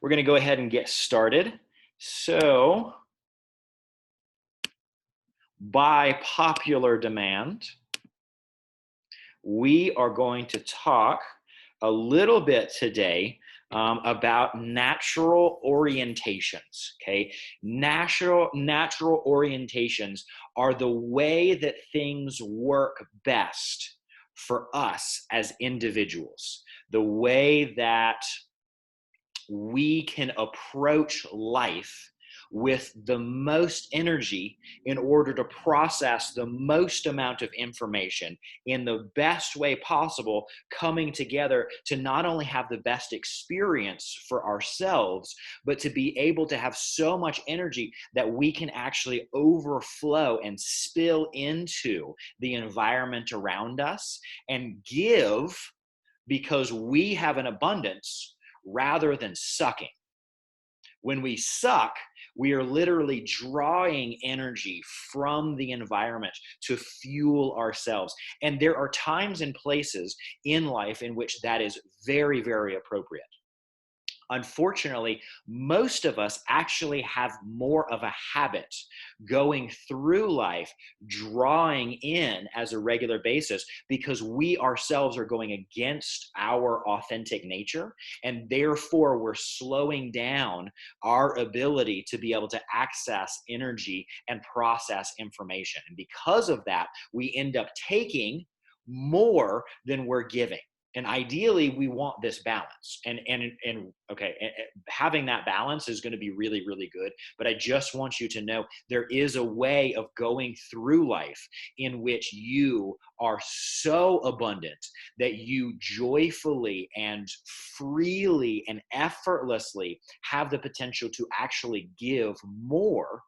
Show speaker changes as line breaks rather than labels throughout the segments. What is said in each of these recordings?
We're going to go ahead and get started. So, by popular demand, we are going to talk a little bit today about natural orientations. Okay, natural orientations are the way that things work best for us as individuals. The way that we can approach life with the most energy in order to process the most amount of information in the best way possible, coming together to not only have the best experience for ourselves, but to be able to have so much energy that we can actually overflow and spill into the environment around us and give because we have an abundance rather than sucking. When we suck, we are literally drawing energy from the environment to fuel ourselves. And there are times and places in life in which that is very, very appropriate. Unfortunately, most of us actually have more of a habit going through life, drawing in as a regular basis because we ourselves are going against our authentic nature. And therefore, we're slowing down our ability to be able to access energy and process information. And because of that, we end up taking more than we're giving. And ideally, we want this balance. And having that balance is going to be really, really good. But I just want you to know there is a way of going through life in which you are so abundant that you joyfully and freely and effortlessly have the potential to actually give more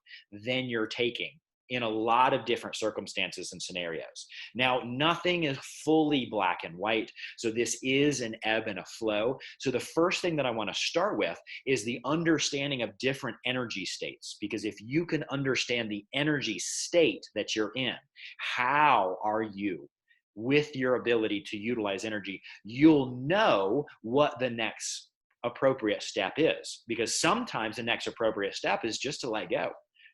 than you're taking in a lot of different circumstances and scenarios. Now, nothing is fully black and white, so this is an ebb and a flow. So the first thing that I want to start with is the understanding of different energy states, because if you can understand the energy state that you're in, how are you with your ability to utilize energy, you'll know what the next appropriate step is, because sometimes the next appropriate step is just to let go.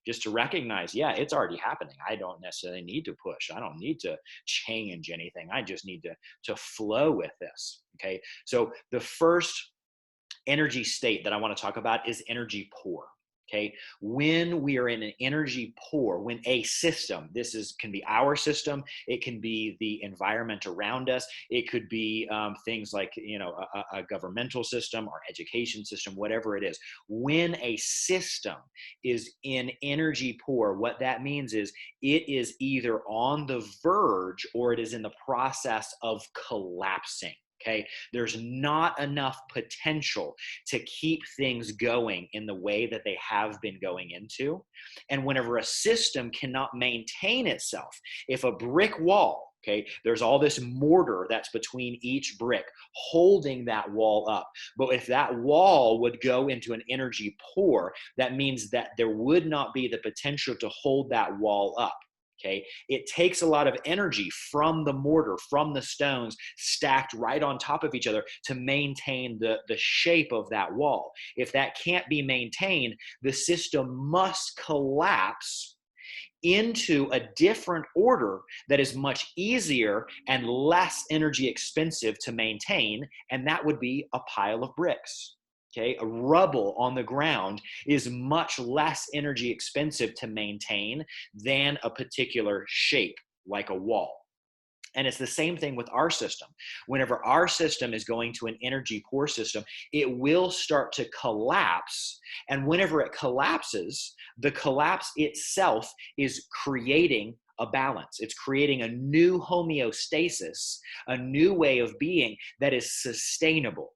Just to recognize, yeah, it's already happening. I don't necessarily need to push. I don't need to change anything. I just need to flow with this. Okay. So the first energy state that I want to talk about is energy poor. Okay, when we are in an energy poor, when a system, can be our system, it can be the environment around us, it could be things like a governmental system or education system, whatever it is. When a system is in energy poor, what that means is it is either on the verge or it is in the process of collapsing. Okay, there's not enough potential to keep things going in the way that they have been going into. And whenever a system cannot maintain itself, if a brick wall, okay, there's all this mortar that's between each brick holding that wall up. But if that wall would go into an energy poor, that means that there would not be the potential to hold that wall up. Okay, it takes a lot of energy from the mortar, from the stones stacked right on top of each other to maintain the shape of that wall. If that can't be maintained, the system must collapse into a different order that is much easier and less energy expensive to maintain, and that would be a pile of bricks. Okay, a rubble on the ground is much less energy expensive to maintain than a particular shape like a wall. And it's the same thing with our system. Whenever our system is going to an energy poor system, it will start to collapse. And whenever it collapses, the collapse itself is creating a balance. It's creating a new homeostasis, a new way of being that is sustainable.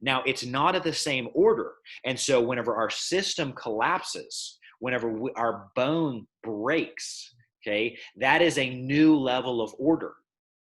Now, it's not at the same order. And so whenever our system collapses, whenever our bone breaks, okay, that is a new level of order.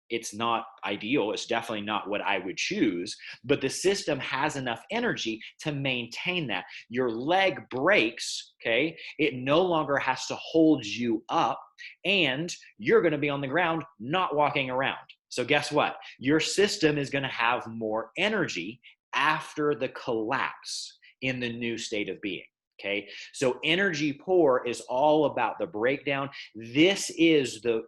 It's not ideal. It's definitely not what I would choose, but the system has enough energy to maintain that. Your leg breaks, okay? It no longer has to hold you up, and you're going to be on the ground, not walking around. So guess what? Your system is going to have more energy after the collapse. in the new state of being. Okay, so energy poor is all about the breakdown. This is the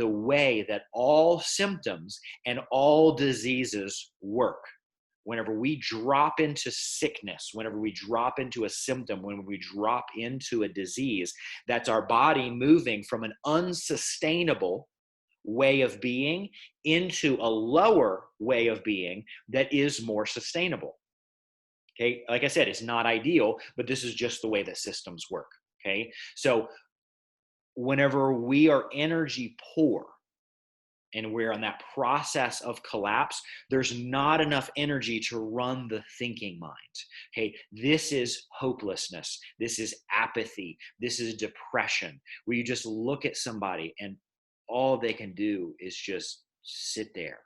way that all symptoms and all diseases work. Whenever we drop into sickness, whenever we drop into a symptom, when we drop into a disease, that's our body moving from an unsustainable way of being into a lower way of being that is more sustainable. Okay, like I said, it's not ideal, but this is just the way that systems work. Okay, so whenever we are energy poor and we're in that process of collapse, there's not enough energy to run the thinking mind. Okay, this is hopelessness. This is apathy. This is depression, where you just look at somebody and all they can do is just sit there.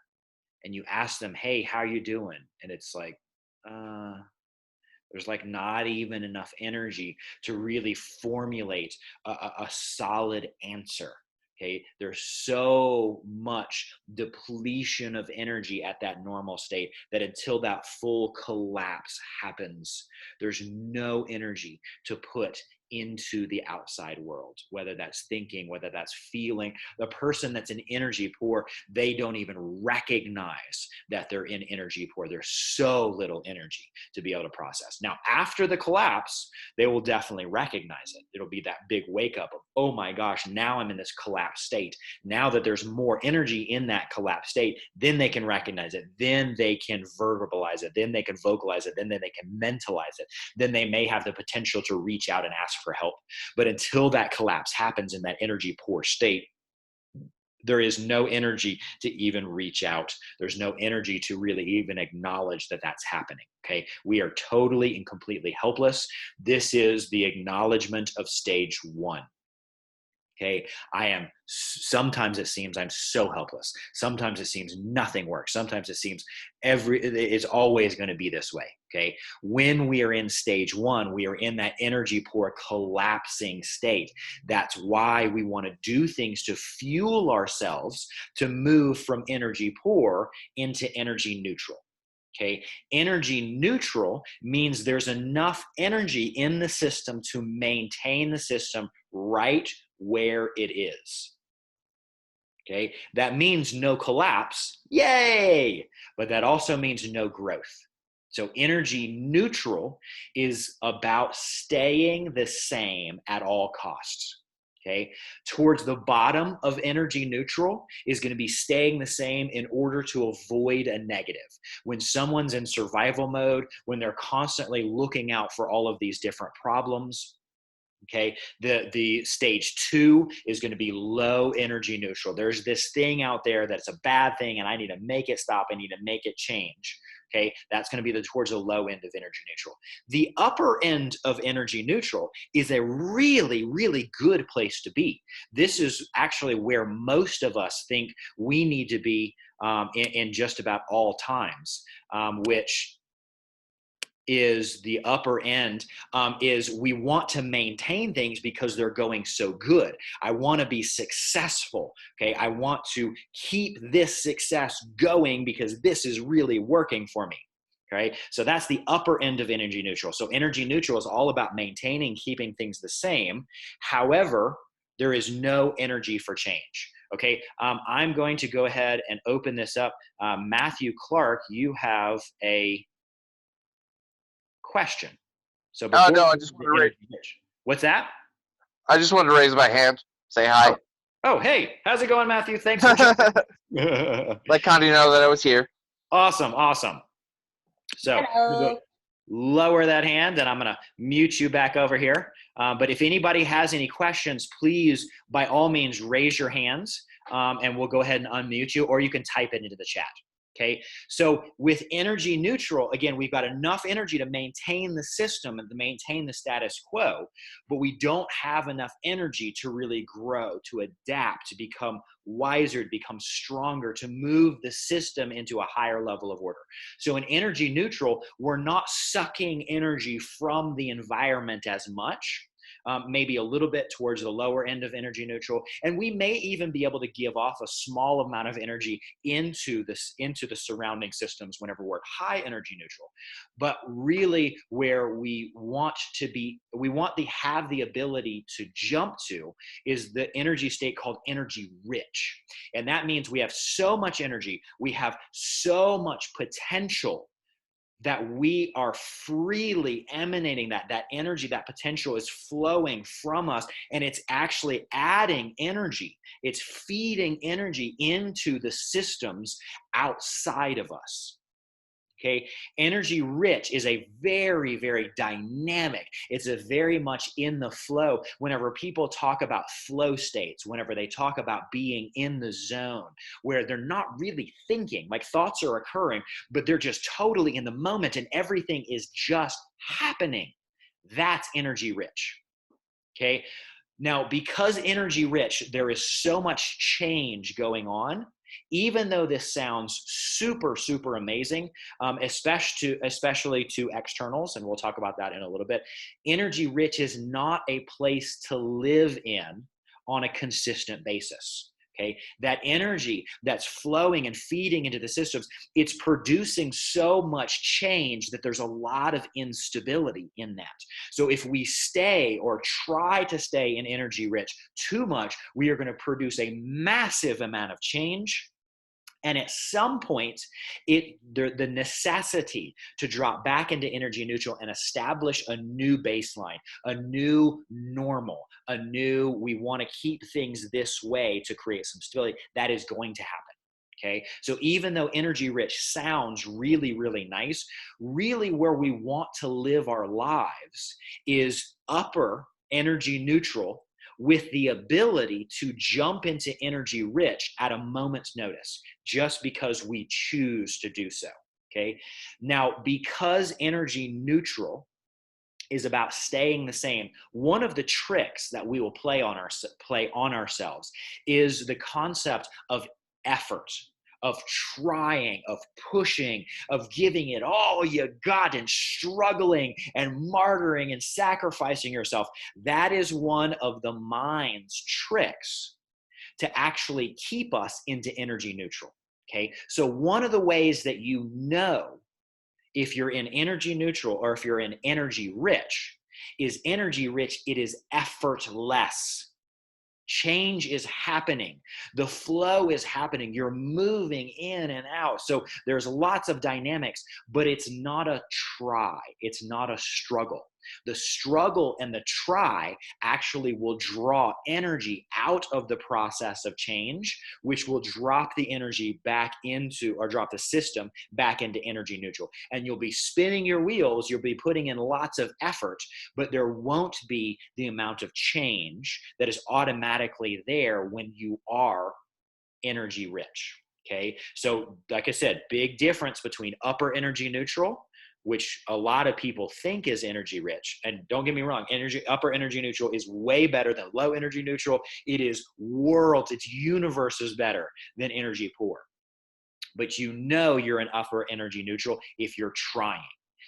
And you ask them, hey, how are you doing? And it's like, there's like not even enough energy to really formulate a solid answer. Okay, there's so much depletion of energy at that normal state that until that full collapse happens, there's no energy to put into the outside world, whether that's thinking, whether that's feeling. The person that's in energy poor, they don't even recognize that they're in energy poor. There's so little energy to be able to process. Now, after the collapse, they will definitely recognize it. It'll be that big wake up of, oh my gosh, now I'm in this collapsed state. Now that there's more energy in that collapsed state, then they can recognize it. Then they can verbalize it. Then they can vocalize it. Then they can mentalize it. Then they may have the potential to reach out and ask for help. But until that collapse happens in that energy poor state, there is no energy to even reach out. There's no energy to really even acknowledge that that's happening. Okay, we are totally and completely helpless. This is the acknowledgement of stage one. Okay, sometimes it seems I'm so helpless. Sometimes it seems nothing works. Sometimes it seems it's always going to be this way. Okay, when we are in stage one, we are in that energy poor collapsing state. That's why we want to do things to fuel ourselves to move from energy poor into energy neutral. Okay, energy neutral means there's enough energy in the system to maintain the system right where it is. Okay, that means no collapse, yay, but that also means no growth. So energy neutral is about staying the same at all costs. Okay, towards the bottom of energy neutral is going to be staying the same in order to avoid a negative. When someone's in survival mode, when they're constantly looking out for all of these different problems, okay, the stage two is going to be low energy neutral. There's this thing out there that's a bad thing and I need to make it stop. I need to make it change. Okay, that's going to be towards the low end of energy neutral. The upper end of energy neutral is a really, really good place to be. This is actually where most of us think we need to be in just about all times, which is the upper end, is we want to maintain things because they're going so good. I want to be successful. Okay, I want to keep this success going because this is really working for me. Okay, so that's the upper end of energy neutral. So energy neutral is all about maintaining, keeping things the same. However, there is no energy for change. Okay, I'm going to go ahead and open this up. Matthew Clark, you have a question. So before
no, I just want to raise.
What's that?
I just wanted to raise my hand, say hi.
Oh, hey, how's it going, Matthew? Thanks for joining.
Let Condi know that I was here.
Awesome. So lower that hand, and I'm going to mute you back over here. But if anybody has any questions, please, by all means, raise your hands, and we'll go ahead and unmute you, or you can type it into the chat. Okay, so with energy neutral, again, we've got enough energy to maintain the system and to maintain the status quo, but we don't have enough energy to really grow, to adapt, to become wiser, to become stronger, to move the system into a higher level of order. So in energy neutral, we're not sucking energy from the environment as much. maybe a little bit towards the lower end of energy neutral. And we may even be able to give off a small amount of energy into the surrounding systems whenever we're at high energy neutral. But really where we want to have the ability to jump to is the energy state called energy rich. And that means we have so much energy, we have so much potential that we are freely emanating that energy, that potential is flowing from us, and it's actually adding energy. It's feeding energy into the systems outside of us. Okay, energy rich is a very, very dynamic. It's a very much in the flow. Whenever people talk about flow states, whenever they talk about being in the zone, where they're not really thinking, like thoughts are occurring, but they're just totally in the moment and everything is just happening. That's energy rich. Okay. Now, because energy rich, there is so much change going on. Even though this sounds super, super amazing, especially to externals, and we'll talk about that in a little bit, energy rich is not a place to live in on a consistent basis. Okay, that energy that's flowing and feeding into the systems, it's producing so much change that there's a lot of instability in that. So if we stay or try to stay in energy rich too much, we are going to produce a massive amount of change. And at some point, the necessity to drop back into energy neutral and establish a new baseline, a new normal, we want to keep things this way to create some stability, that is going to happen. Okay, so even though energy rich sounds really, really nice, really where we want to live our lives is upper energy neutral, with the ability to jump into energy rich at a moment's notice, just because we choose to do so. Okay. Now, because energy neutral is about staying the same, one of the tricks that we will play on ourselves is the concept of effort, of trying, of pushing, of giving it all you got and struggling and martyring and sacrificing yourself. That is one of the mind's tricks to actually keep us into energy neutral. Okay, so one of the ways that you know if you're in energy neutral or if you're in energy rich is energy rich, it is effortless. Change is happening. The flow is happening. You're moving in and out. So there's lots of dynamics, but it's not a try. It's not a struggle. The struggle and the try actually will draw energy out of the process of change, which will drop the energy back into, or drop the system back into energy neutral. And you'll be spinning your wheels, you'll be putting in lots of effort, but there won't be the amount of change that is automatically there when you are energy rich. Okay, so like I said, big difference between upper energy neutral, which a lot of people think is energy rich. And don't get me wrong, upper energy neutral is way better than low energy neutral. It is its universe is better than energy poor. But you know you're in upper energy neutral if you're trying,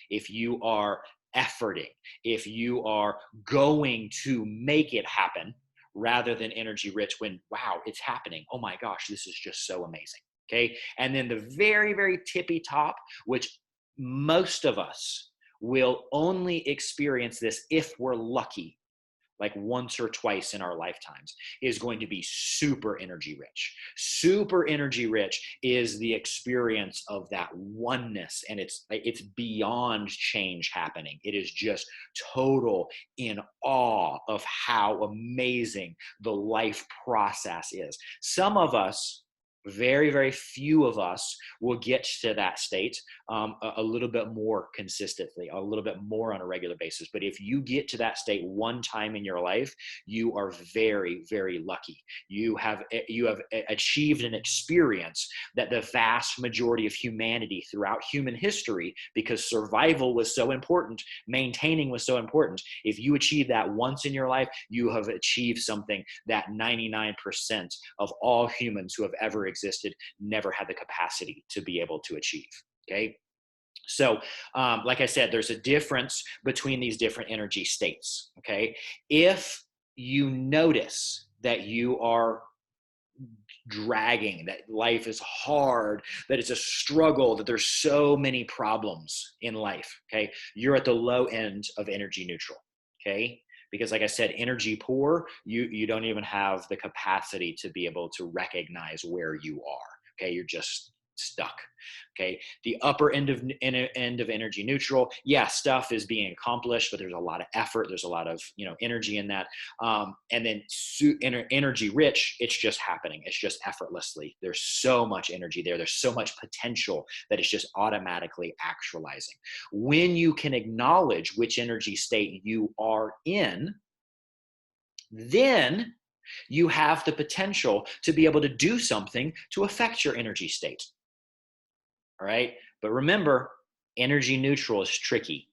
if you are efforting, if you are going to make it happen, rather than energy rich when, wow, it's happening. Oh my gosh, this is just so amazing. Okay. And then the very, very tippy top, which most of us will only experience this if we're lucky, like once or twice in our lifetimes, is going to be super energy rich. Super energy rich is the experience of that oneness, and it's beyond change happening. It is just total in awe of how amazing the life process is. Some of us, very, very few of us, will get to that state a little bit more consistently, a little bit more on a regular basis. But if you get to that state one time in your life, you are very, very lucky. You have achieved an experience that the vast majority of humanity throughout human history, because survival was so important, maintaining was so important. If you achieve that once in your life, you have achieved something that 99% of all humans who have ever existed never had the capacity to be able to achieve. Okay. So, like I said, there's a difference between these different energy states. Okay. If you notice that you are dragging, that life is hard, that it's a struggle, that there's so many problems in life, okay, you're at the low end of energy neutral. Okay. Because like I said, energy poor, you don't even have the capacity to be able to recognize where you are. Okay. You're just stuck. Okay. The upper end of energy neutral, yeah, stuff is being accomplished, but there's a lot of effort, there's a lot of energy in that. And then energy rich, it's just happening, it's just effortlessly. There's so much energy there, there's so much potential that it's just automatically actualizing. When you can acknowledge which energy state you are in, then you have the potential to be able to do something to affect your energy state. All right. But remember, energy neutral is tricky.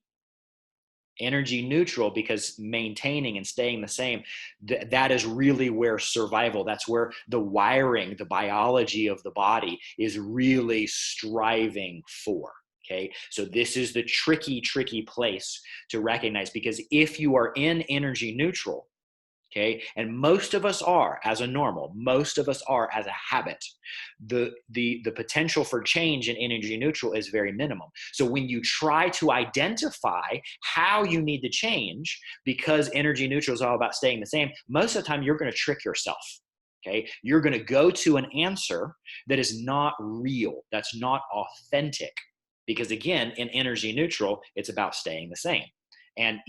Energy neutral, because maintaining and staying the same, that is really where survival, that's where the wiring, the biology of the body is really striving for. Okay. So this is the tricky place to recognize, because if you are in energy neutral, okay, and most of us are, as a normal, most of us are as a habit, the potential for change in energy neutral is very minimum. So when you try to identify how you need to change, because energy neutral is all about staying the same, most of the time you're going to trick yourself. Okay, you're going to go to an answer that is not real, that's not authentic, because again, in energy neutral, it's about staying the same. And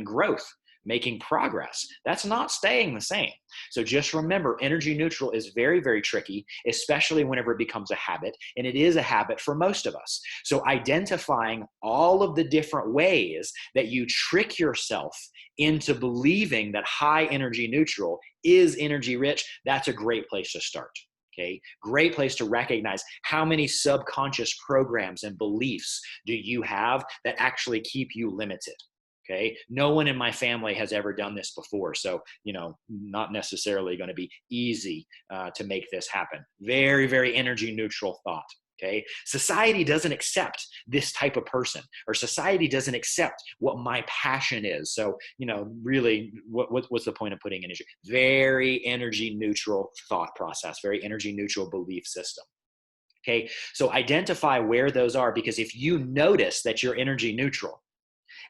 growth, making progress, that's not staying the same. So just remember, energy neutral is very tricky, especially whenever it becomes a habit, and it is a habit for most of us. So identifying all of the different ways that you trick yourself into believing that high energy neutral is energy rich, that's a great place to start. Okay, great place to recognize how many subconscious programs and beliefs do you have that actually keep you limited. Okay. No one in my family has ever done this before. So, not necessarily going to be easy to make this happen. Very energy neutral thought. Okay. Society doesn't accept this type of person, or society doesn't accept what my passion is. So, really, what's the point of putting energy? Very energy neutral thought process, very energy neutral belief system. Okay. So identify where those are, because if you notice that you're energy neutral,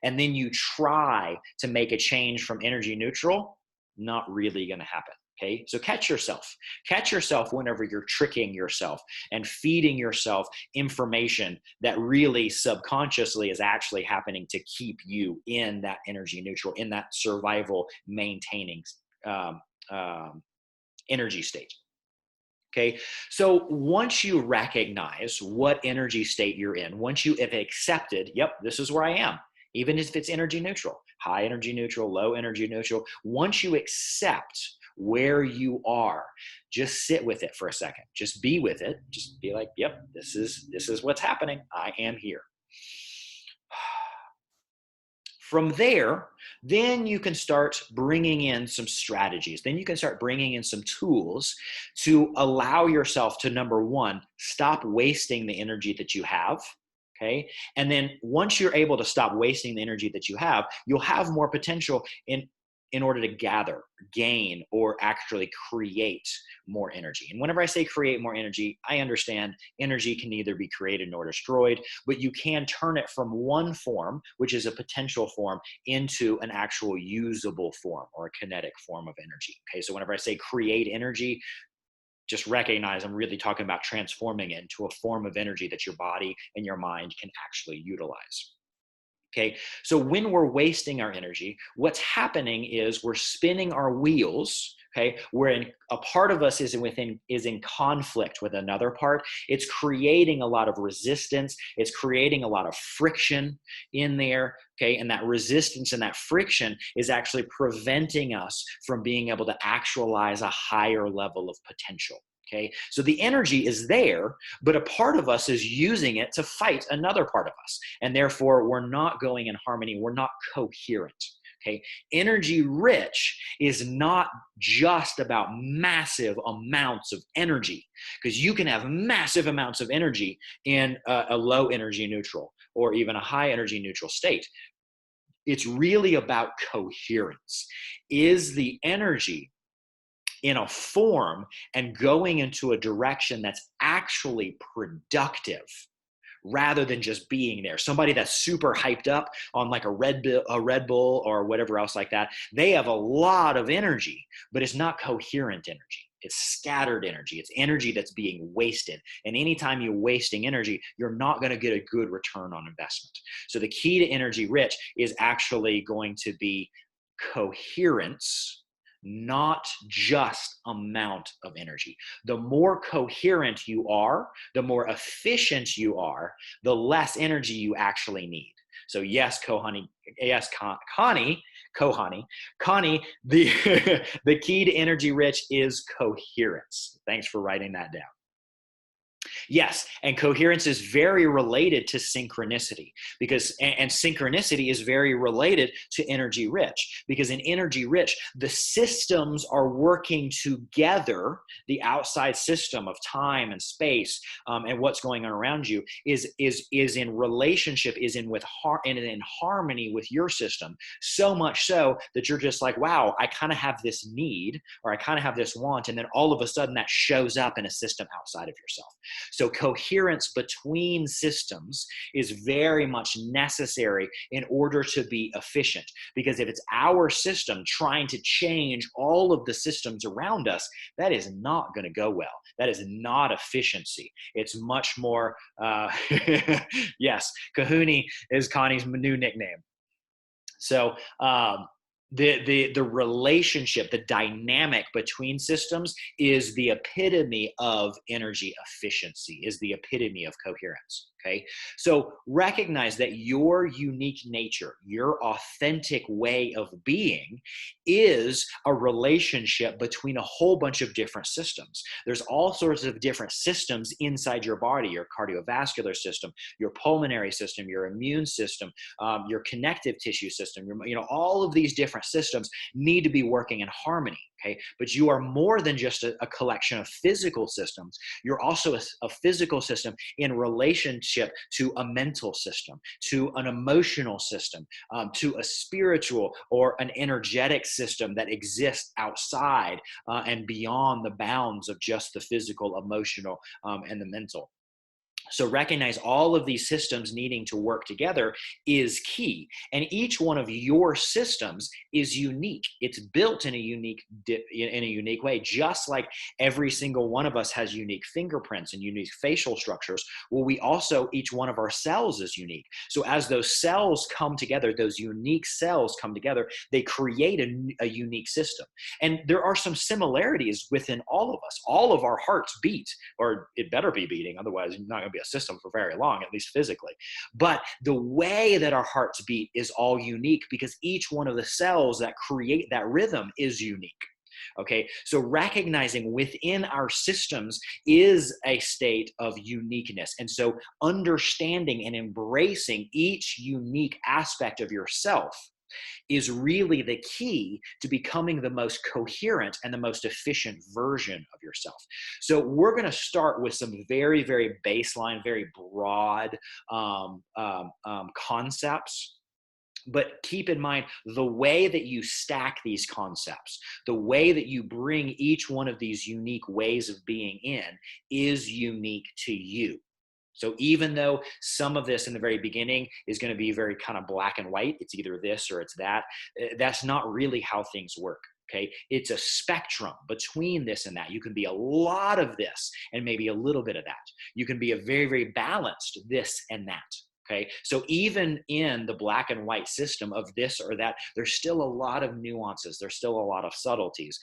and then you try to make a change from energy neutral, not really going to happen. Okay. So catch yourself whenever you're tricking yourself and feeding yourself information that really subconsciously is actually happening to keep you in that energy neutral, in that survival maintaining energy state. Okay. So once you recognize what energy state you're in, once you have accepted, yep, this is where I am, even if it's energy neutral, high energy neutral, low energy neutral, once you accept where you are, just sit with it for a second. Just be with it. Just be like, yep, this is what's happening. I am here. From there, then you can start bringing in some strategies. Then you can start bringing in some tools to allow yourself to, number one, stop wasting the energy that you have. Okay. And then once you're able to stop wasting the energy that you have, you'll have more potential in order to gain, or actually create more energy. And whenever I say create more energy, I understand energy can neither be created nor destroyed, but you can turn it from one form, which is a potential form, into an actual usable form, or a kinetic form of energy. Okay. So whenever I say create energy, just recognize I'm really talking about transforming it into a form of energy that your body and your mind can actually utilize. Okay, so when we're wasting our energy, what's happening is we're spinning our wheels. Okay, a part of us is in conflict with another part. It's creating a lot of resistance. It's creating a lot of friction in there. Okay, and that resistance and that friction is actually preventing us from being able to actualize a higher level of potential. Okay, so the energy is there, but a part of us is using it to fight another part of us. And therefore, we're not going in harmony. We're not coherent. Okay, energy rich is not just about massive amounts of energy, because you can have massive amounts of energy in a low energy neutral, or even a high energy neutral state. It's really about coherence. Is the energy in a form and going into a direction that's actually productive, rather than just being there? Somebody that's super hyped up on like a Red Bull or whatever else like that, they have a lot of energy, but it's not coherent energy. It's scattered energy. It's energy that's being wasted. And anytime you're wasting energy, you're not going to get a good return on investment. So the key to energy rich is actually going to be coherence, not just amount of energy. The more coherent you are, the more efficient you are, the less energy you actually need. So yes, Connie, the key to energy rich is coherence. Thanks for writing that down. Yes, and coherence is very related to synchronicity, because and synchronicity is very related to energy rich, because in energy rich, the systems are working together. The outside system of time and space, and what's going on around you is in relationship, is in harmony with your system. So much so that you're just like, wow, I kind of have this need, or I kind of have this want, and then all of a sudden that shows up in a system outside of yourself. So coherence between systems is very much necessary in order to be efficient. Because if it's our system trying to change all of the systems around us, that is not going to go well. That is not efficiency. It's much more, yes, Kahuni is Connie's new nickname. So, the relationship, the dynamic between systems is the epitome of energy efficiency, is the epitome of coherence. Okay, so recognize that your unique nature, your authentic way of being, is a relationship between a whole bunch of different systems. There's all sorts of different systems inside your body: your cardiovascular system, your pulmonary system, your immune system, your connective tissue system. All of these different systems need to be working in harmony. Okay, but you are more than just a collection of physical systems. You're also a physical system in relationship to a mental system, to an emotional system, to a spiritual or an energetic system that exists outside and beyond the bounds of just the physical, emotional, and the mental. So recognize all of these systems needing to work together is key. And each one of your systems is unique. It's built in a unique way, just like every single one of us has unique fingerprints and unique facial structures. Well, we also, each one of our cells is unique. So as those cells come together, those unique cells come together, they create a unique system. And there are some similarities within all of us. All of our hearts beat, or it better be beating, otherwise you're not going to be a system for very long, at least physically. But the way that our hearts beat is all unique, because each one of the cells that create that rhythm is unique. Okay, so recognizing within our systems is a state of uniqueness. And so understanding and embracing each unique aspect of yourself is really the key to becoming the most coherent and the most efficient version of yourself. So we're going to start with some very, very baseline, very broad concepts. But keep in mind, the way that you stack these concepts, the way that you bring each one of these unique ways of being in, is unique to you. So even though some of this in the very beginning is going to be very kind of black and white, it's either this or it's that, that's not really how things work. Okay, it's a spectrum between this and that. You can be a lot of this and maybe a little bit of that. You can be a very, very balanced this and that. Okay, so even in the black and white system of this or that, there's still a lot of nuances. There's still a lot of subtleties,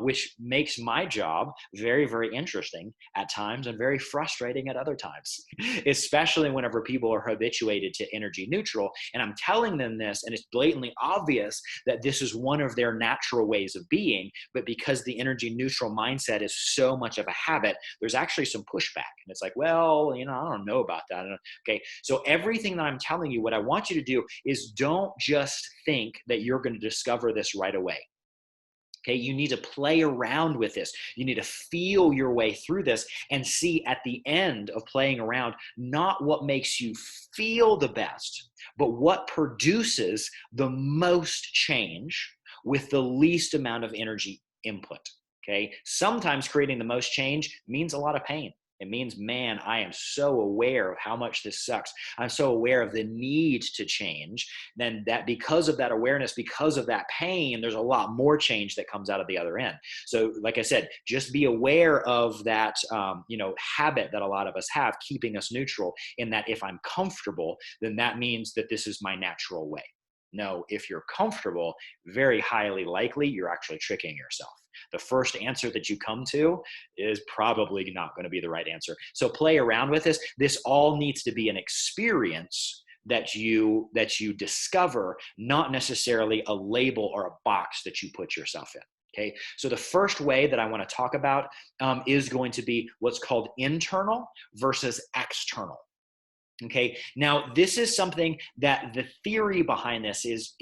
which makes my job very, very interesting at times and very frustrating at other times, especially whenever people are habituated to energy neutral. And I'm telling them this, and it's blatantly obvious that this is one of their natural ways of being. But because the energy neutral mindset is so much of a habit, there's actually some pushback. And it's like, well, I don't know about that. Okay, so everything that I'm telling you, what I want you to do is don't just think that you're going to discover this right away. Okay, you need to play around with this. You need to feel your way through this and see at the end of playing around, not what makes you feel the best, but what produces the most change with the least amount of energy input. Okay, sometimes creating the most change means a lot of pain. It means, man, I am so aware of how much this sucks. I'm so aware of the need to change. Then that because of that awareness, because of that pain, there's a lot more change that comes out of the other end. So, like I said, just be aware of that, habit that a lot of us have, keeping us neutral. In that, if I'm comfortable, then that means that this is my natural way. No, if you're comfortable, very highly likely you're actually tricking yourself. The first answer that you come to is probably not going to be the right answer. So play around with this. This all needs to be an experience that you discover, not necessarily a label or a box that you put yourself in. Okay, so the first way that I want to talk about is going to be what's called internal versus external. Okay, now this is something that the theory behind this is,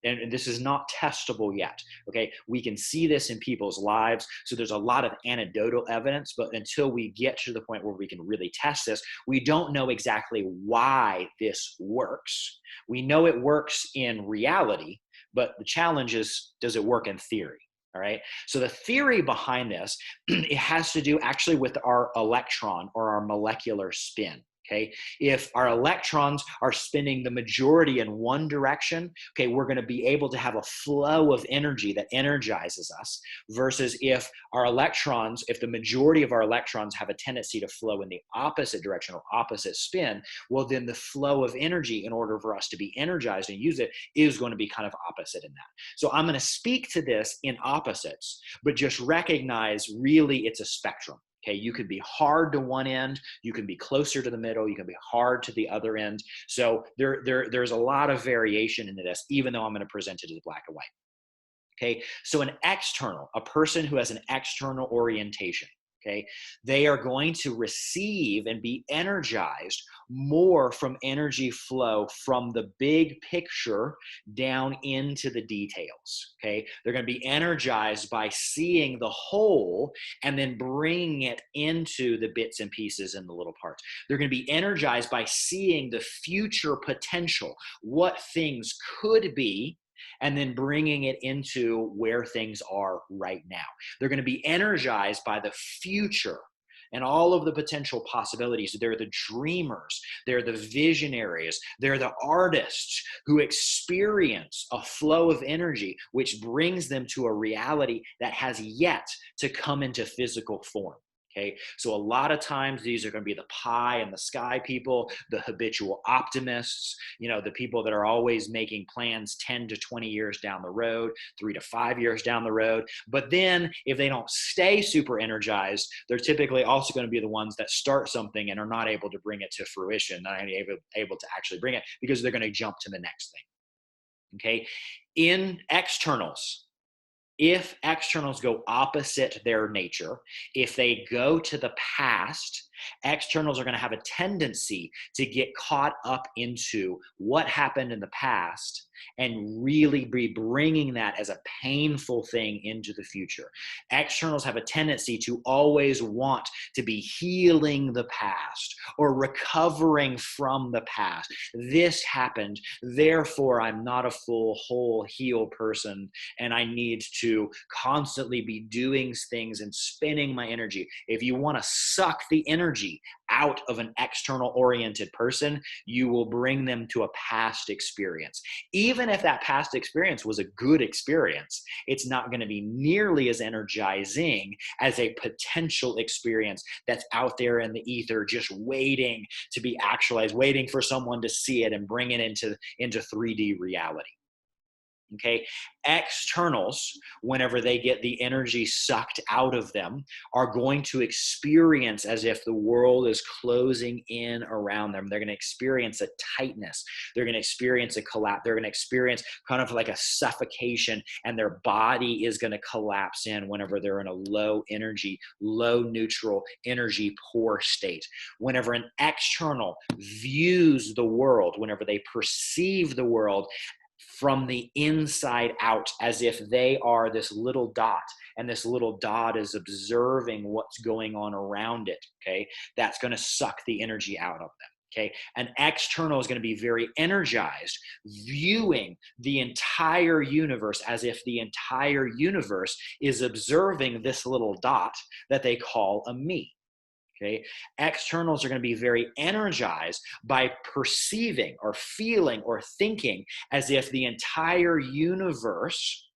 and this is not testable yet. Okay, we can see this in people's lives. So there's a lot of anecdotal evidence, but until we get to the point where we can really test this, we don't know exactly why this works. We know it works in reality, but the challenge is, does it work in theory? All right. So the theory behind this, it has to do actually with our electron or our molecular spin. Okay, if our electrons are spinning the majority in one direction, okay, we're going to be able to have a flow of energy that energizes us, versus if the majority of our electrons have a tendency to flow in the opposite direction or opposite spin, well, then the flow of energy in order for us to be energized and use it is going to be kind of opposite in that. So I'm going to speak to this in opposites, but just recognize really it's a spectrum. Okay, you can be hard to one end, you can be closer to the middle, you can be hard to the other end. So there's a lot of variation in this, even though I'm going to present it as black and white. Okay, so a person who has an external orientation, okay, they are going to receive and be energized more from energy flow from the big picture down into the details. Okay, they're going to be energized by seeing the whole and then bringing it into the bits and pieces and the little parts. They're going to be energized by seeing the future potential, what things could be, and then bringing it into where things are right now. They're going to be energized by the future and all of the potential possibilities. They're the dreamers, they're the visionaries, they're the artists who experience a flow of energy which brings them to a reality that has yet to come into physical form. Okay, so a lot of times these are going to be the pie in the sky people, the habitual optimists, the people that are always making plans 10 to 20 years down the road, 3 to 5 years down the road. But then if they don't stay super energized, they're typically also going to be the ones that start something and are not able to bring it to fruition, not able to actually bring it, because they're going to jump to the next thing. Okay, in externals, if externals go opposite their nature, if they go to the past, externals are going to have a tendency to get caught up into what happened in the past and really be bringing that as a painful thing into the future. Externals have a tendency to always want to be healing the past or recovering from the past. This happened, therefore I'm not a full, whole, healed person, and I need to constantly be doing things and spinning my energy. If you want to suck the energy out of an external oriented person, you will bring them to a past experience. Even if that past experience was a good experience, it's not going to be nearly as energizing as a potential experience that's out there in the ether, just waiting to be actualized, waiting for someone to see it and bring it into 3D reality. Okay, externals, whenever they get the energy sucked out of them, are going to experience as if the world is closing in around them. They're going to experience a tightness. They're going to experience a collapse. They're going to experience kind of like a suffocation, and their body is going to collapse in whenever they're in a low energy, low neutral, energy poor state. Whenever an external views the world, whenever they perceive the world from the inside out, as if they are this little dot, and this little dot is observing what's going on around it. Okay, that's going to suck the energy out of them. Okay, an external is going to be very energized, viewing the entire universe as if the entire universe is observing this little dot that they call a me. Okay, externals are going to be very energized by perceiving or feeling or thinking as if the entire universe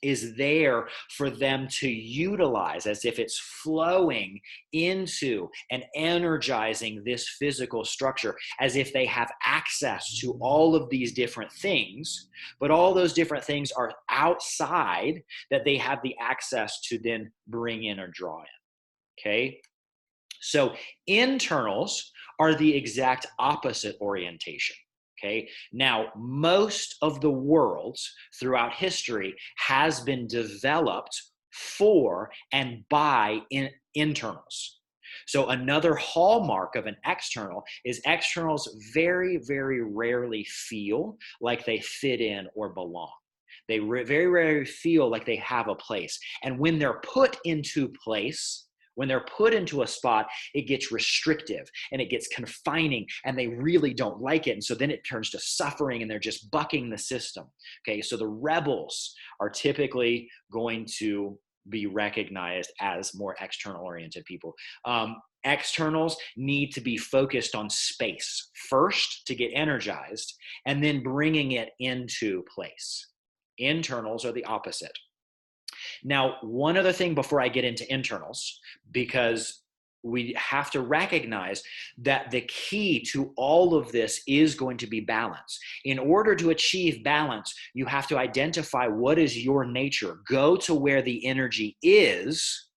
is there for them to utilize, as if it's flowing into and energizing this physical structure, as if they have access to all of these different things, but all those different things are outside that they have the access to then bring in or draw in. Okay, so internals are the exact opposite orientation. Okay, now most of the world throughout history has been developed for and by internals. So another hallmark of an external is externals very, very rarely feel like they fit in or belong. They very rarely feel like they have a place. And when they're put into place, when they're put into a spot, it gets restrictive and it gets confining, and they really don't like it. And so then it turns to suffering, and they're just bucking the system. Okay, so the rebels are typically going to be recognized as more external oriented people. Externals need to be focused on space first to get energized, and then bringing it into place. Internals are the opposite. Now, one other thing before I get into internals, because we have to recognize that the key to all of this is going to be balance. In order to achieve balance, you have to identify what is your nature, go to where the energy is,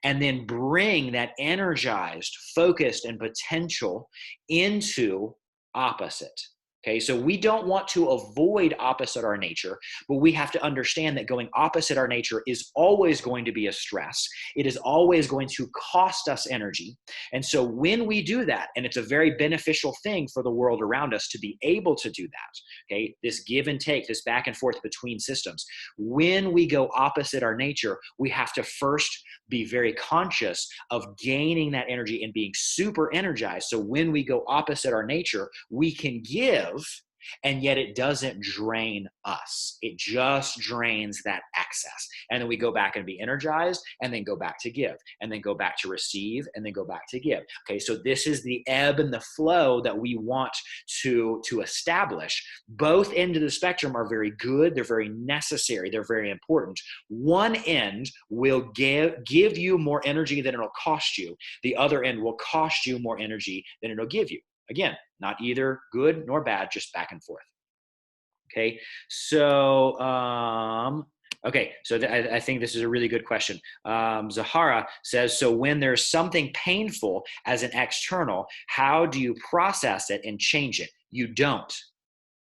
and then bring that energized, focused, and potential into opposite. Okay, so we don't want to avoid opposite our nature, but we have to understand that going opposite our nature is always going to be a stress. It is always going to cost us energy. And so when we do that, and it's a very beneficial thing for the world around us to be able to do that, okay, this give and take, this back and forth between systems. When we go opposite our nature, we have to first be very conscious of gaining that energy and being super energized. So when we go opposite our nature, we can give, and yet it doesn't drain us. It just drains that excess. And then we go back and be energized, and then go back to give, and then go back to receive, and then go back to give. Okay, so this is the ebb and the flow that we want to establish. Both ends of the spectrum are very good. They're very necessary. They're very important. One end will give you more energy than it'll cost you. The other end will cost you more energy than it'll give you. Again, not either good nor bad, just back and forth. Okay, so I think this is a really good question. Zahara says, so when there's something painful as an external, how do you process it and change it? You don't.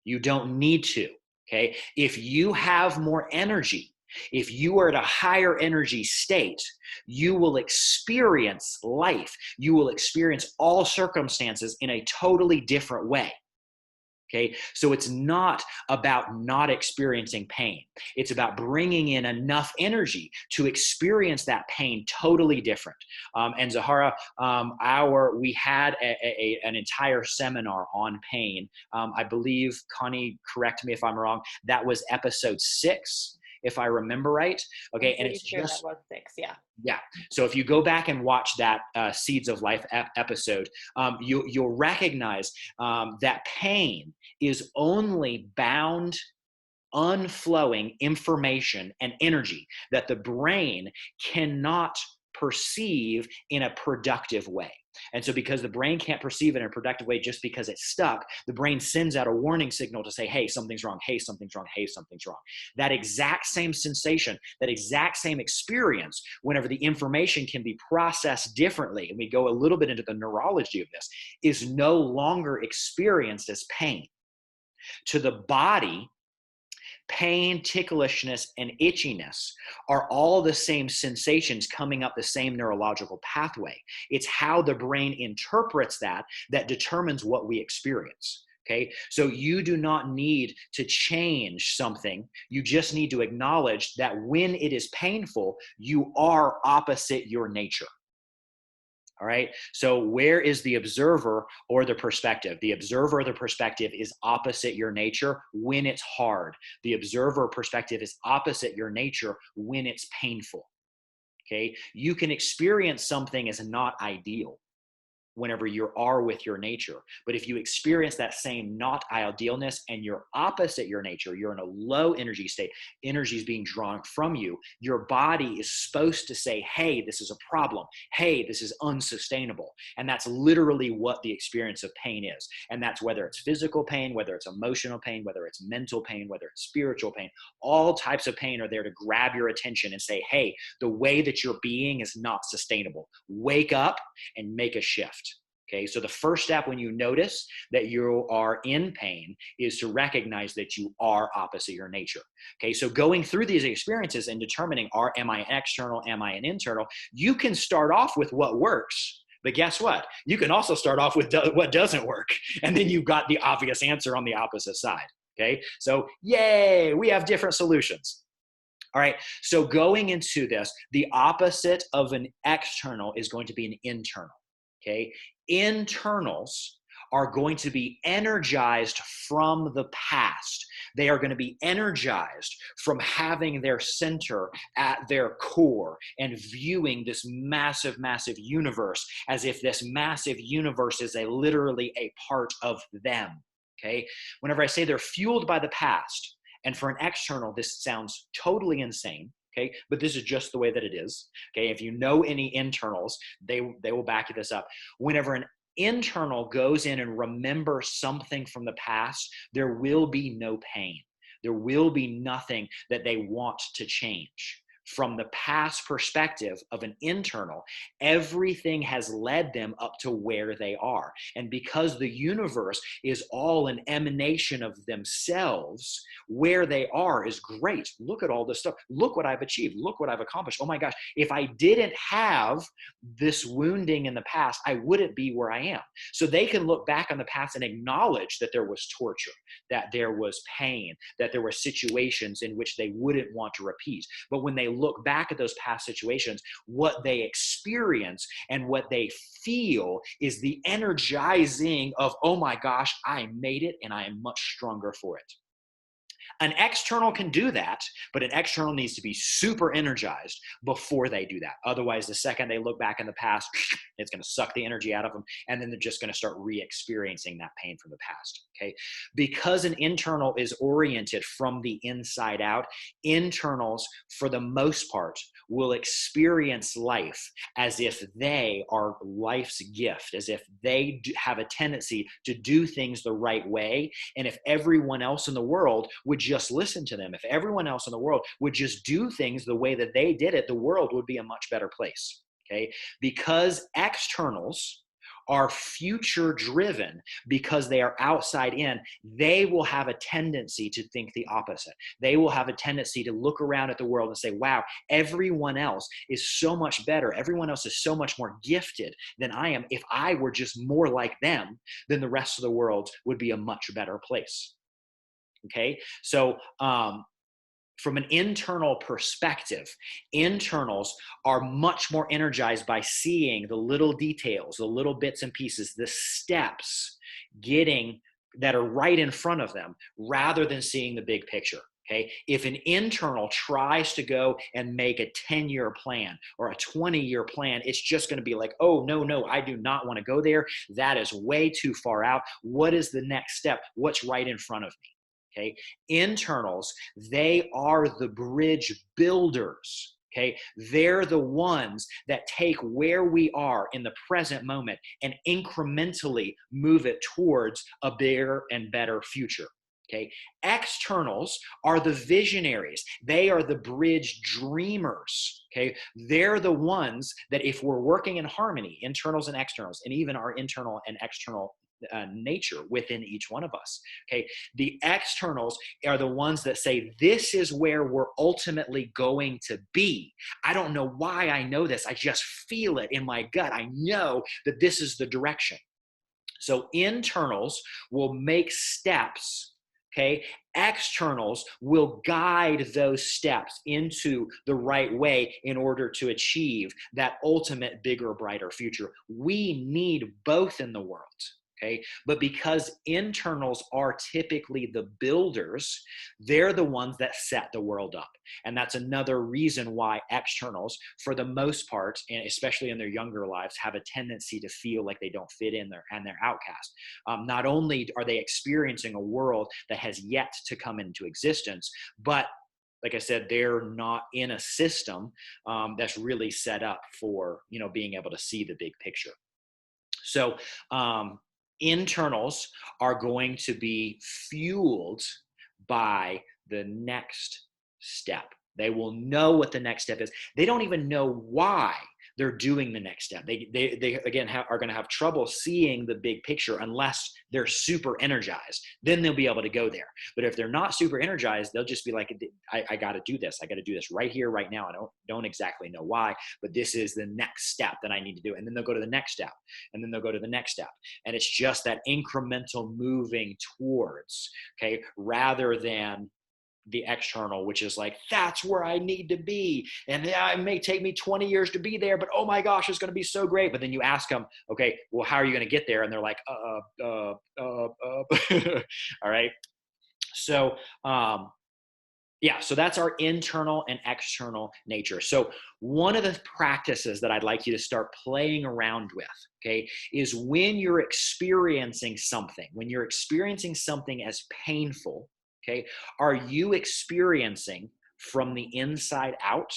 You don't need to. Okay, if you have more energy, if you are at a higher energy state, you will experience life. You will experience all circumstances in a totally different way. Okay, so it's not about not experiencing pain. It's about bringing in enough energy to experience that pain totally different. And Zahara, we had an entire seminar on pain. I believe, Connie, correct me if I'm wrong, that was episode 6. If I remember right. Okay, and it's
sure just that was 6, yeah.
Yeah. So if you go back and watch that Seeds of Life episode, you'll recognize that pain is only bound, unflowing information and energy that the brain cannot perceive in a productive way. And so because the brain can't perceive it in a productive way just because it's stuck, the brain sends out a warning signal to say, hey, something's wrong, hey, something's wrong, hey, something's wrong. That exact same sensation, that exact same experience, whenever the information can be processed differently, and we go a little bit into the neurology of this, is no longer experienced as pain. To the body, pain, ticklishness, and itchiness are all the same sensations coming up the same neurological pathway. It's how the brain interprets that determines what we experience. Okay, so you do not need to change something. You just need to acknowledge that when it is painful, you are opposite your nature. All right. So where is the observer or the perspective? The observer or the perspective is opposite your nature when it's hard. The observer perspective is opposite your nature when it's painful. Okay. You can experience something as not ideal whenever you are with your nature. But if you experience that same not idealness and you're opposite your nature, you're in a low energy state, energy is being drawn from you, your body is supposed to say, hey, this is a problem. Hey, this is unsustainable. And that's literally what the experience of pain is. And that's whether it's physical pain, whether it's emotional pain, whether it's mental pain, whether it's spiritual pain, all types of pain are there to grab your attention and say, hey, the way that you're being is not sustainable. Wake up and make a shift. Okay, so the first step when you notice that you are in pain is to recognize that you are opposite your nature. Okay, so going through these experiences and determining, am I an external, am I an internal, you can start off with what works. But guess what? You can also start off with what doesn't work. And then you've got the obvious answer on the opposite side. Okay, so yay, we have different solutions. All right, so going into this, the opposite of an external is going to be an internal. Okay, internals are going to be energized from the past. They are going to be energized from having their center at their core and viewing this massive, massive universe as if this massive universe is literally a part of them. Okay, whenever I say they're fueled by the past, and for an external, this sounds totally insane. Okay, but this is just the way that it is. Okay, if you know any internals, they will back this up. Whenever an internal goes in and remembers something from the past, there will be no pain. There will be nothing that they want to change. From the past perspective of an internal, everything has led them up to where they are. And because the universe is all an emanation of themselves, where they are is great. Look at all this stuff. Look what I've achieved. Look what I've accomplished. Oh my gosh, if I didn't have this wounding in the past, I wouldn't be where I am. So they can look back on the past and acknowledge that there was torture, that there was pain, that there were situations in which they wouldn't want to repeat. But when they look back at those past situations, what they experience and what they feel is the energizing of, oh my gosh, I made it and I am much stronger for it. An external can do that, but an external needs to be super energized before they do that. Otherwise, the second they look back in the past, it's going to suck the energy out of them, and then they're just going to start re-experiencing that pain from the past. Okay, because an internal is oriented from the inside out, internals, for the most part, will experience life as if they are life's gift, as if they have a tendency to do things the right way. And if everyone else in the world would just listen to them, if everyone else in the world would just do things the way that they did it, the world would be a much better place. Okay, because externals are future driven, because they are outside in, they will have a tendency to think the opposite. They will have a tendency to look around at the world and say, wow, everyone else is so much better. Everyone else is so much more gifted than I am. If I were just more like them, then the rest of the world would be a much better place. Okay, so from an internal perspective, internals are much more energized by seeing the little details, the little bits and pieces, the steps that are right in front of them, rather than seeing the big picture. Okay, if an internal tries to go and make a 10-year plan or a 20-year plan, it's just going to be like, oh, no, I do not want to go there. That is way too far out. What is the next step? What's right in front of me? Okay, internals, they are the bridge builders. Okay, they're the ones that take where we are in the present moment and incrementally move it towards a bigger and better future. Okay, externals are the visionaries. They are the bridge dreamers. Okay, they're the ones that, if we're working in harmony, internals and externals, and even our internal and external nature within each one of us. Okay, the externals are the ones that say, this is where we're ultimately going to be. I don't know why I know this. I just feel it in my gut. I know that this is the direction. So internals will make steps, okay? Externals will guide those steps into the right way in order to achieve that ultimate bigger, brighter future. We need both in the world. Okay, but because internals are typically the builders, they're the ones that set the world up. And that's another reason why externals, for the most part, and especially in their younger lives, have a tendency to feel like they don't fit in there and they're outcast. Not only are they experiencing a world that has yet to come into existence, but like I said, they're not in a system that's really set up for, being able to see the big picture. So, internals are going to be fueled by the next step. They will know what the next step is. They don't even know why they're doing the next step. They again are going to have trouble seeing the big picture unless they're super energized. Then they'll be able to go there. But if they're not super energized, they'll just be like, I got to do this. I got to do this right here, right now. I don't exactly know why, but this is the next step that I need to do. And then they'll go to the next step, and then they'll go to the next step. And it's just that incremental moving towards, okay, rather than the external, which is like, that's where I need to be. And yeah, it may take me 20 years to be there, but oh my gosh, it's going to be so great. But then you ask them, okay, well, how are you going to get there? And they're like, all right. So, so that's our internal and external nature. So one of the practices that I'd like you to start playing around with, okay, is when you're experiencing something as painful, okay, are you experiencing from the inside out,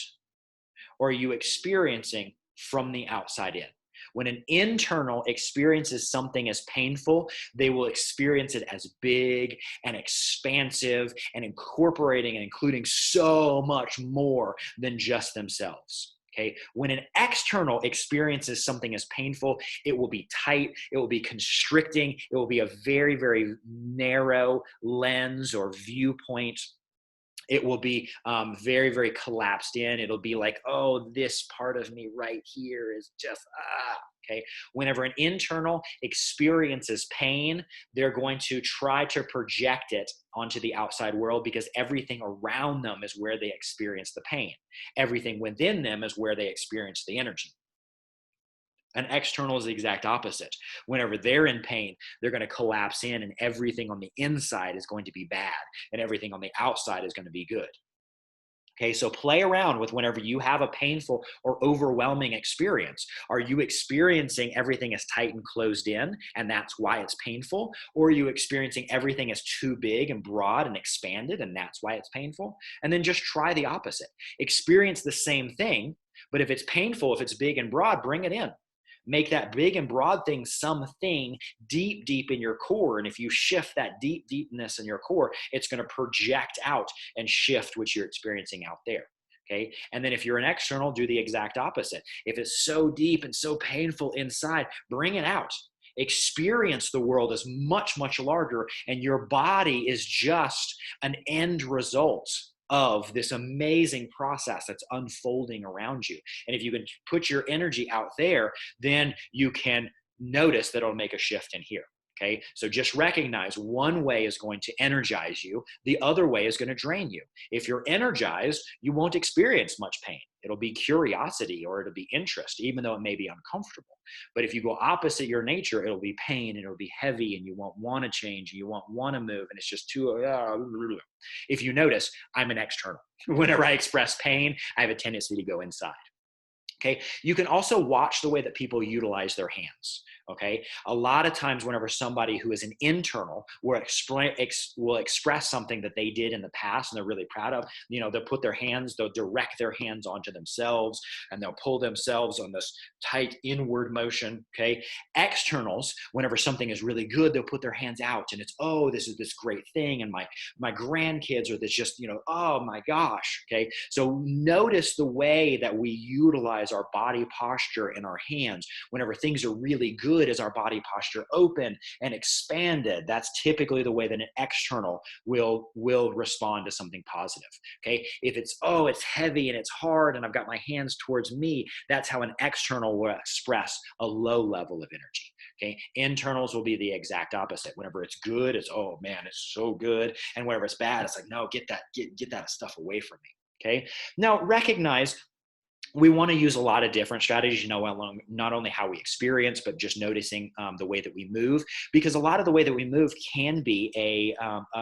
or are you experiencing from the outside in? When an internal experiences something as painful, they will experience it as big and expansive and incorporating and including so much more than just themselves. Okay. When an external experiences something as painful, it will be tight, it will be constricting, it will be a very, very narrow lens or viewpoint. It will be very, very collapsed in. It'll be like, oh, this part of me right here is just, okay. Whenever an internal experiences pain, they're going to try to project it onto the outside world because everything around them is where they experience the pain. Everything within them is where they experience the energy. An external is the exact opposite. Whenever they're in pain, they're going to collapse in, and everything on the inside is going to be bad, and everything on the outside is going to be good. Okay, so play around with whenever you have a painful or overwhelming experience. Are you experiencing everything as tight and closed in, and that's why it's painful? Or are you experiencing everything as too big and broad and expanded, and that's why it's painful? And then just try the opposite. Experience the same thing, but if it's painful, if it's big and broad, bring it in. Make that big and broad thing something deep, deep in your core. And if you shift that deepness in your core, it's going to project out and shift what you're experiencing out there. Okay. And then if you're an external, do the exact opposite. If it's so deep and so painful inside, bring it out. Experience the world as much, much larger, and your body is just an end result of this amazing process that's unfolding around you. And if you can put your energy out there, then you can notice that it'll make a shift in here. Okay, so just recognize one way is going to energize you, the other way is going to drain you. If you're energized, you won't experience much pain. It'll be curiosity or it'll be interest, even though it may be uncomfortable. But if you go opposite your nature, it'll be pain and it'll be heavy and you won't want to change and you won't want to move and it's just too. If you notice, I'm an external. Whenever I express pain, I have a tendency to go inside. Okay, you can also watch the way that people utilize their hands. Okay, a lot of times whenever somebody who is an internal will express something that they did in the past and they're really proud of, they'll put their hands, they'll direct their hands onto themselves and they'll pull themselves on this tight inward motion. Okay, externals, whenever something is really good, they'll put their hands out and it's, oh, this is this great thing. And my grandkids are this just, oh my gosh. Okay, so notice the way that we utilize our body posture and our hands whenever things are really good good? Is our body posture open and expanded? That's typically the way that an external will respond to something positive. Okay. If it's, oh, it's heavy and it's hard and I've got my hands towards me, that's how an external will express a low level of energy. Okay. Internals will be the exact opposite. Whenever it's good, it's, oh man, it's so good. And whenever it's bad, it's like, no, get that stuff away from me. Okay. Now recognize we want to use a lot of different strategies, not only how we experience, but just noticing the way that we move, because a lot of the way that we move can be a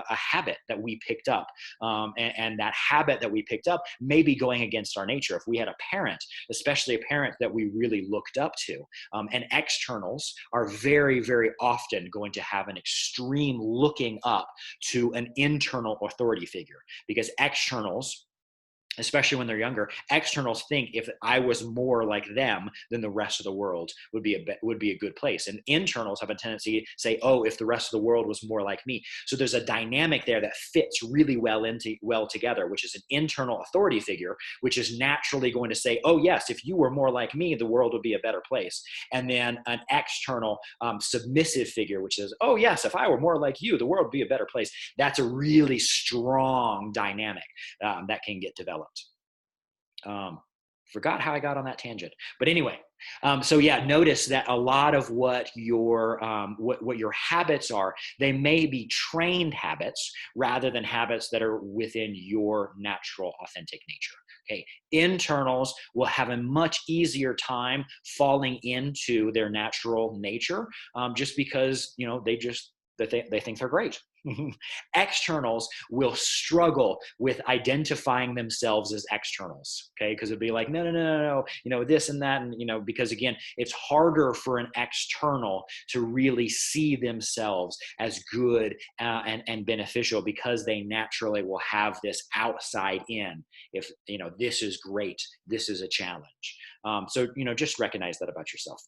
habit that we picked up. And that habit that we picked up may be going against our nature. If we had a parent, especially a parent that we really looked up to, and externals are very, very often going to have an extreme looking up to an internal authority figure, because externals, especially when they're younger, externals think if I was more like them, then the rest of the world would be a good place. And internals have a tendency to say, oh, if the rest of the world was more like me. So there's a dynamic there that fits really well together, which is an internal authority figure, which is naturally going to say, oh yes, if you were more like me, the world would be a better place. And then an external submissive figure, which is, oh yes, if I were more like you, the world would be a better place. That's a really strong dynamic that can get developed. Forgot how I got on that tangent, but anyway, so yeah, notice that a lot of what your habits are, they may be trained habits rather than habits that are within your natural, authentic nature. Okay, internals will have a much easier time falling into their natural nature, just because they think they're great. Externals will struggle with identifying themselves as externals, okay? Because it'd be like, no, this and that, and because again, it's harder for an external to really see themselves as good and beneficial, because they naturally will have this outside in. If this is great, this is a challenge. So just recognize that about yourself.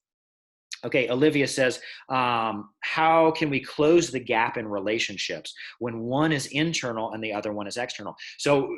Okay, Olivia says, how can we close the gap in relationships when one is internal and the other one is external? So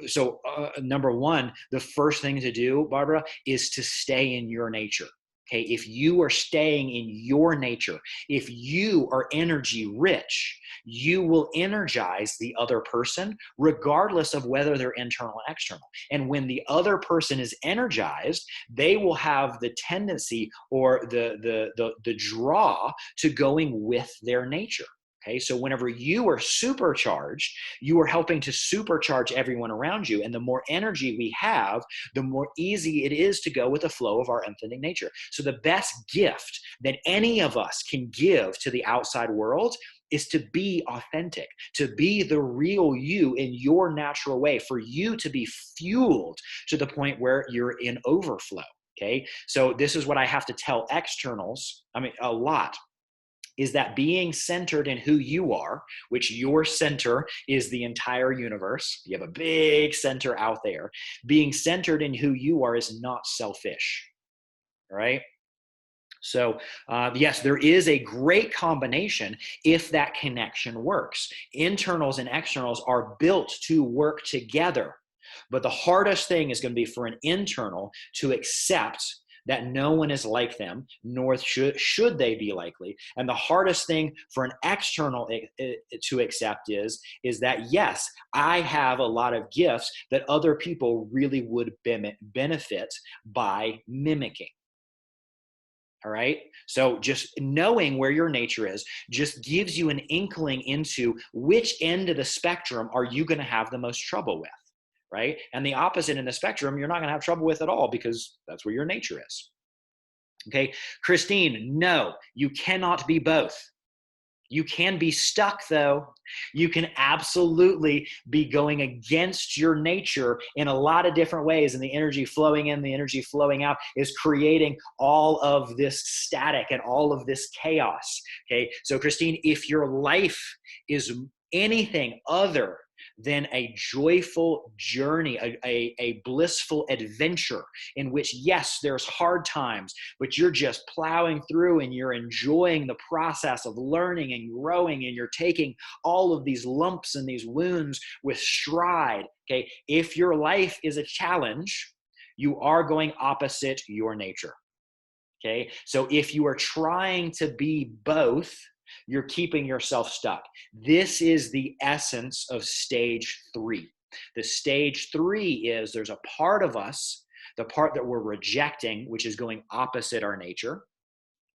number one, the first thing to do, Barbara, is to stay in your nature. Okay, if you are staying in your nature, if you are energy rich, you will energize the other person regardless of whether they're internal or external. And when the other person is energized, they will have the tendency or the draw to going with their nature. Okay, so whenever you are supercharged, you are helping to supercharge everyone around you. And the more energy we have, the more easy it is to go with the flow of our authentic nature. So the best gift that any of us can give to the outside world is to be authentic, to be the real you in your natural way, for you to be fueled to the point where you're in overflow. Okay, so this is what I have to tell externals, a lot, is that being centered in who you are, which your center is the entire universe. You have a big center out there. Being centered in who you are is not selfish, right? So yes, there is a great combination if that connection works. Internals and externals are built to work together. But the hardest thing is going to be for an internal to accept that no one is like them, nor should they be likely. And the hardest thing for an external to accept is that, yes, I have a lot of gifts that other people really would benefit by mimicking. All right. So just knowing where your nature is just gives you an inkling into which end of the spectrum are you going to have the most trouble with. Right? And the opposite in the spectrum, you're not going to have trouble with at all, because that's where your nature is. Okay. Christine, no, you cannot be both. You can be stuck, though. You can absolutely be going against your nature in a lot of different ways. And the energy flowing in, the energy flowing out is creating all of this static and all of this chaos. Okay. So Christine, if your life is anything other than a joyful journey, a blissful adventure in which, yes, there's hard times, but you're just plowing through and you're enjoying the process of learning and growing, and you're taking all of these lumps and these wounds with stride. Okay, if your life is a challenge, you are going opposite your nature. Okay. So if you are trying to be both, you're keeping yourself stuck. This is the essence of stage 3. The stage 3 is there's a part of us, the part that we're rejecting, which is going opposite our nature,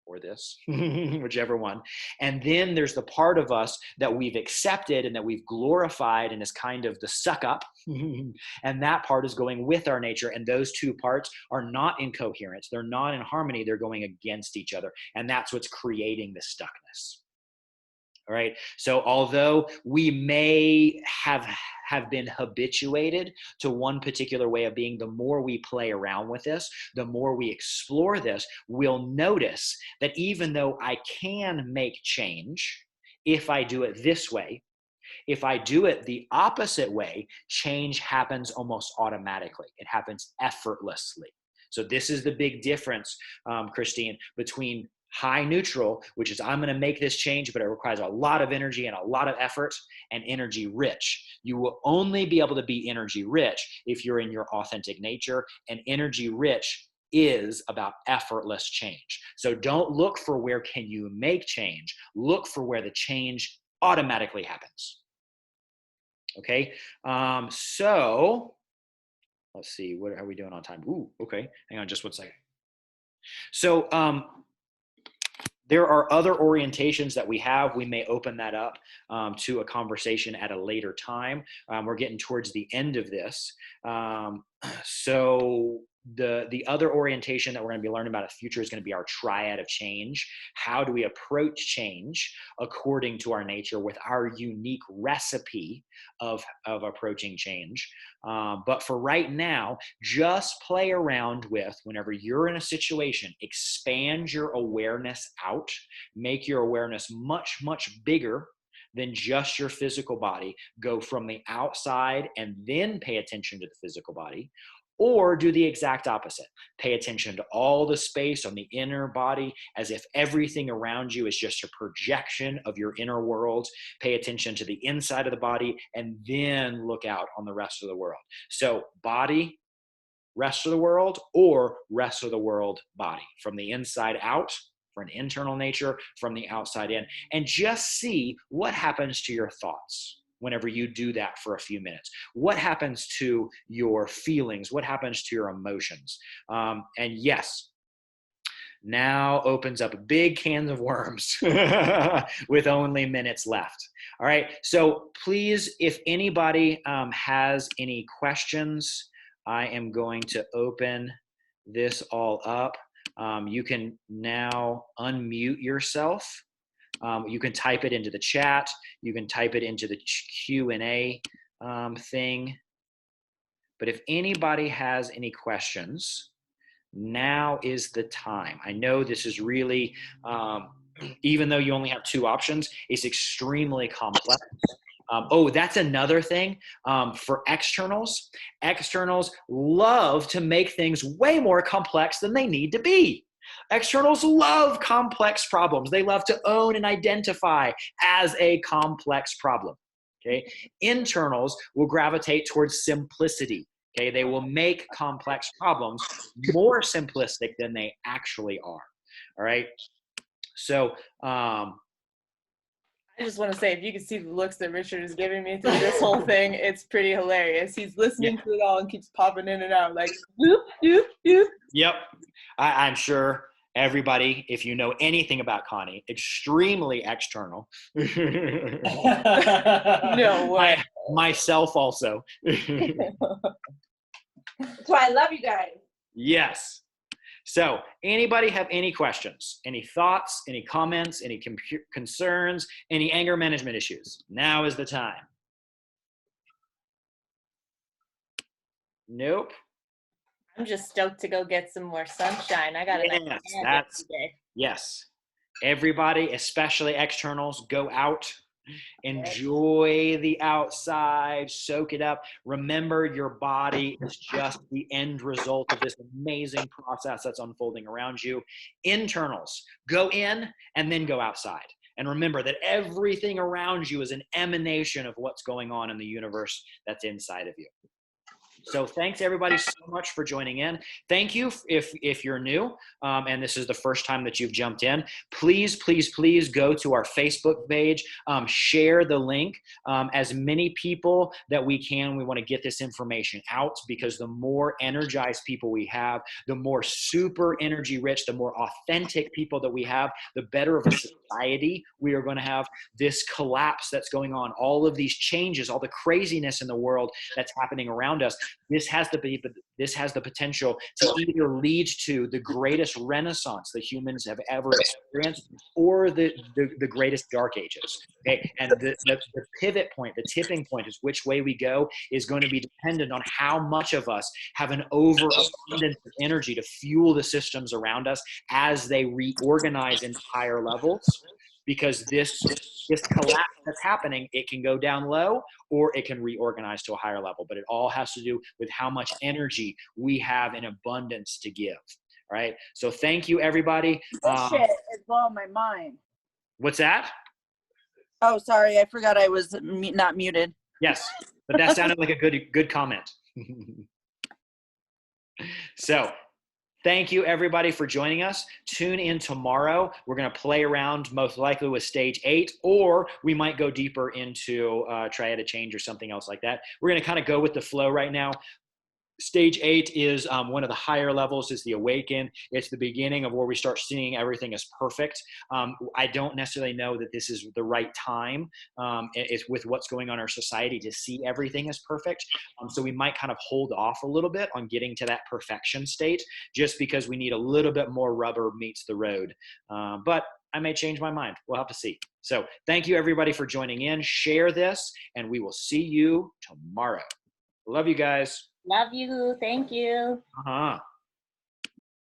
or this, whichever one. And then there's the part of us that we've accepted and that we've glorified and is kind of the suck up. And that part is going with our nature. And those two parts are not in coherence. They're not in harmony. They're going against each other. And that's what's creating the stuckness. All right. So although we may have been habituated to one particular way of being, the more we play around with this, the more we explore this, we'll notice that even though I can make change, if I do it this way, if I do it the opposite way, change happens almost automatically. It happens effortlessly. So this is the big difference, Christine, between high neutral, which is I'm going to make this change, but it requires a lot of energy and a lot of effort, and energy rich. You will only be able to be energy rich if you're in your authentic nature, and energy rich is about effortless change. So don't look for where can you make change. Look for where the change automatically happens. Okay. So let's see, what are we doing on time? Ooh, okay. Hang on just 1 second. So, there are other orientations that we have. We may open that up to a conversation at a later time. We're getting towards the end of this. So the other orientation that we're going to be learning about in the future is going to be our triad of change. How do we approach change according to our nature with our unique recipe of approaching change? But for right now, just play around with, whenever you're in a situation, expand your awareness out, make your awareness much, much bigger than just your physical body. Go from the outside and then pay attention to the physical body. Or do the exact opposite. Pay attention to all the space on the inner body as if everything around you is just a projection of your inner world. Pay attention to the inside of the body and then look out on the rest of the world. So body, rest of the world, or rest of the world, body. From the inside out, for an internal nature, from the outside in. And just see what happens to your thoughts whenever you do that for a few minutes. What happens to your feelings? What happens to your emotions? And yes, now opens up big cans of worms with only minutes left. All right. So please, if anybody has any questions, I am going to open this all up. You can now unmute yourself. You can type it into the chat. You can type it into the Q&A thing. But if anybody has any questions, now is the time. I know this is really, even though you only have 2 options, it's extremely complex. Oh, that's another thing. For externals love to make things way more complex than they need to be. Externals love complex problems. They love to own and identify as a complex problem. Okay. Internals will gravitate towards simplicity. Okay. They will make complex problems more simplistic than they actually are. All right. So,
I just want to say, if you can see the looks that Richard is giving me through this whole thing, it's pretty hilarious. He's listening to it all and keeps popping in and out like, doop, doop, doop.
Yep. I'm sure everybody, if you know anything about Connie, extremely external.
No way.
Myself also.
That's why I love you guys.
Yes. So anybody have any questions, any thoughts, any comments, any concerns, any anger management issues? Now is the time. Nope.
I'm just stoked to go get some more sunshine. I got
Yes. Everybody, especially externals, go out, enjoy the outside, soak it up. Remember, your body is just the end result of this amazing process that's unfolding around you. Internals, go in and then go outside. And remember that everything around you is an emanation of what's going on in the universe that's inside of you. So thanks everybody so much for joining in. Thank you if you're new and this is the first time that you've jumped in. Please, please, please go to our Facebook page. Share the link. As many people that we can. We want to get this information out because the more energized people we have, the more super energy rich, the more authentic people that we have, the better of a society we are going to have. This collapse that's going on, all of these changes, all the craziness in the world that's happening around us. This has the potential to either lead to the greatest renaissance that humans have ever experienced or the greatest dark ages. Okay. And the pivot point, the tipping point is which way we go is going to be dependent on how much of us have an overabundance of energy to fuel the systems around us as they reorganize into higher levels. Because this collapse that's happening, it can go down low or it can reorganize to a higher level. But it all has to do with how much energy we have in abundance to give. All right. So thank you, everybody.
This shit is blowing my mind.
What's that?
Oh, sorry. I forgot I was not muted.
Yes, but that sounded like a good comment. So thank you, everybody, for joining us. Tune in tomorrow. We're going to play around most likely with stage 8, or we might go deeper into triadic change or something else like that. We're going to kind of go with the flow right now. Stage 8 is one of the higher levels, is the awaken. It's the beginning of where we start seeing everything as perfect. I don't necessarily know that this is the right time. It's with what's going on in our society to see everything as perfect. So we might kind of hold off a little bit on getting to that perfection state just because we need a little bit more rubber meets the road. But I may change my mind. We'll have to see. So thank you, everybody, for joining in. Share this, and we will see you tomorrow. Love you guys.
Love you. Thank you.
Uh-huh.